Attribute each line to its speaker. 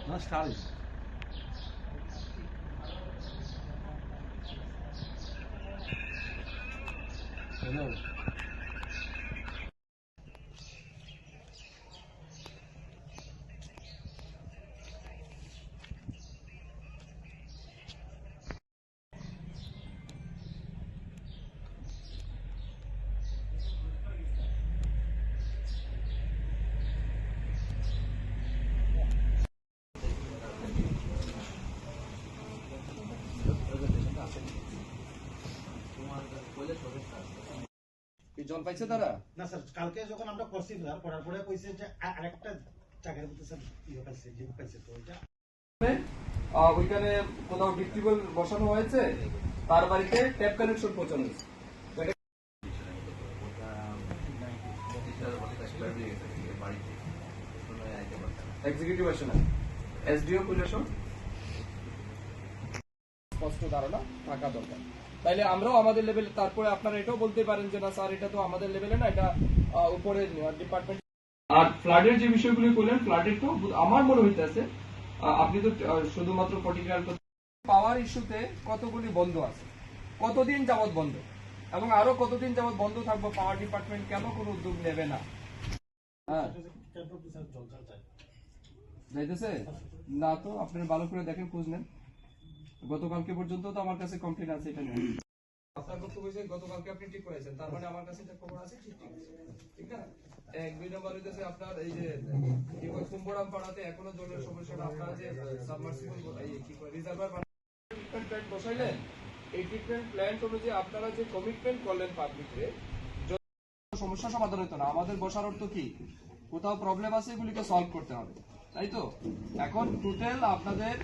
Speaker 1: No, start it. Hello.
Speaker 2: জল পাইছে তারা
Speaker 3: না স্যার কালকে যখন আমরা করছি স্যার করার পরে কইছে যে আরেকটা জায়গার মধ্যে স্যার ইয়ে পাইছে যে পাইছে তো এটা
Speaker 2: ওইখানে কোথাও ডিপ টিউবওয়েল বসানো হয়েছে, তার বাড়িতে ট্যাপ কানেকশন পৌঁছানো হয়েছে। এক্সিকিউটিভ আসে না, এসডিও পরিবেশন স্পষ্ট ধারণা থাকা দরকার। তাইলে আমরাও আমাদের লেভেলে, তারপরে আপনারা এটাও বলতে পারেন যে না স্যার এটা তো আমাদের লেভেলে না, এটা উপরে ডিপার্টমেন্ট। আর ফ্লাডের যে বিষয়গুলি বললেন, ফ্লাডের তো আমার মনে হইতেছে আপনি তো শুধুমাত্র পার্টিকুলার পাওয়ার ইস্যুতে কতগুলি বন্ধ আছে, কতদিন যাবত বন্ধ, এবং আরো কতদিন যাবত বন্ধ থাকবো, পাওয়ার ডিপার্টমেন্ট কেন কোনো উদ্যোগ নেবে না? হ্যাঁ যাইতেছে না তো, আপনারা ভালো করে দেখেন, খোঁজ নেন। গতকালকে পর্যন্ত তো আমার কাছে কমপ্লেন আছে এটা নিয়ে। আপনার বক্তব্য হয়েছে গতকালকে আপনি ঠিক করেছেন, তার মানে আমার কাছে এটা খবর আছে ঠিক ঠিক না। এক দুই নম্বর হইতেছে আপনার এই যে কুম্ভরাম পাড়াতে এখনো জলের সমস্যা, আপনারা যে সাবমার্সিবল কি করে রিজার্ভার ট্রিটমেন্ট প্ল্যান্ট বসাইলেন, এই ট্রিটমেন্ট প্ল্যান্ট অনুযায়ী আপনারা যে কমিটমেন্ট করলেন পাবলিকে, সমস্যা সমাধান হতো না। আমাদের বসার অর্থ কি, কোথাও প্রবলেম আছে এগুলিকে সলভ করতে হবে, তাই তো। এখন টোটাল আপনাদের